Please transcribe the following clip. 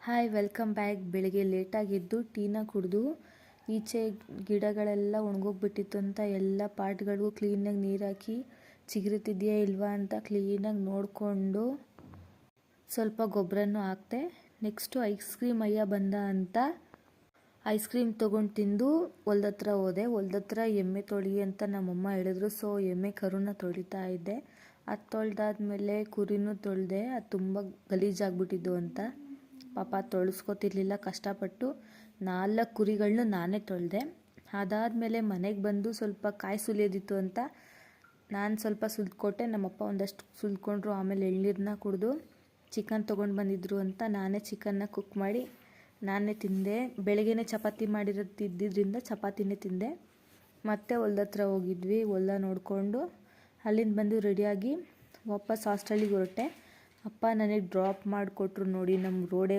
Hi welcome back. ಬೆಳಿಗ್ಗೆ ಲೇಟಾಗಿದ್ದು ಟೀನ ಕುಡಿದು ಈಚೆ ಗಿಡಗಳೆಲ್ಲ ಒಣಗೋಗ್ಬಿಟ್ಟಿತ್ತು ಅಂತ ಎಲ್ಲ ಪಾಟ್ಗಳಿಗೂ ಕ್ಲೀನಾಗಿ ನೀರು ಹಾಕಿ ಚಿಗುರುತ್ತಿದೆಯಾ ಇಲ್ವಾ ಅಂತ ಕ್ಲೀನಾಗಿ ನೋಡಿಕೊಂಡು ಸ್ವಲ್ಪ ಗೊಬ್ಬರನೂ ಹಾಕ್ತೆ. ನೆಕ್ಸ್ಟು ಐಸ್ ಕ್ರೀಮ್ ಅಯ್ಯ ಬಂದ ಅಂತ ಐಸ್ ಕ್ರೀಮ್ ತೊಗೊಂಡು ತಿಂದು ಹೊಲ್ದತ್ರ ಹೋದೆ. ಹೊಲ್ದತ್ರ ಎಮ್ಮೆ ತೊಳಿ ಅಂತ ನಮ್ಮಮ್ಮ ಹೇಳಿದ್ರು. ಸೊ ಎಮ್ಮೆ ಕರುನ ತೊಳಿತಾ ಇದ್ದೆ. ಅದು ತೊಳೆದಾದ್ಮೇಲೆ ಕುರಿನೂ ತೊಳೆದೆ. ಅದು ತುಂಬ ಗಲೀಜಾಗ್ಬಿಟ್ಟಿದ್ದು ಅಂತ ಪಾಪ ತೊಳಸ್ಕೊತಿರ್ಲಿಲ್ಲ. ಕಷ್ಟಪಟ್ಟು 4 ಕುರಿಗಳನ್ನ ನಾನೇ ತೊಳೆದೆ. ಅದಾದಮೇಲೆ ಮನೆಗೆ ಬಂದು ಸ್ವಲ್ಪ ಕಾಯಿ ಸುಲಿಯೋದಿತ್ತು ಅಂತ ನಾನು ಸ್ವಲ್ಪ ಸುಲಿದ್ಕೊಟ್ಟೆ. ನಮ್ಮಪ್ಪ ಒಂದಷ್ಟು ಸುಲಿದ್ಕೊಂಡ್ರು. ಆಮೇಲೆ ಎಳ್ನೀರನ್ನ ಕುಡಿದು ಚಿಕನ್ ತೊಗೊಂಡು ಬಂದಿದ್ರು ಅಂತ ನಾನೇ ಚಿಕನ್ನ ಕುಕ್ ಮಾಡಿ ನಾನೇ ತಿಂದೆ. ಬೆಳಗ್ಗೆನೇ ಚಪಾತಿ ಮಾಡಿರೋದಿದ್ದರಿಂದ ಚಪಾತಿನೇ ತಿಂದೆ. ಮತ್ತೆ ಹೊಲ್ದತ್ರ ಹೋಗಿದ್ವಿ. ಹೊಲ ನೋಡಿಕೊಂಡು ಅಲ್ಲಿಂದ ಬಂದು ರೆಡಿಯಾಗಿ ವಾಪಸ್ ಹಾಸ್ಟೆಲಿಗೆ ಹೊರಟೆ. ಅಪ್ಪ ನನಗೆ ಡ್ರಾಪ್ ಮಾಡಿಕೊಟ್ರು ನೋಡಿ. ನಮ್ಮ ರೋಡೇ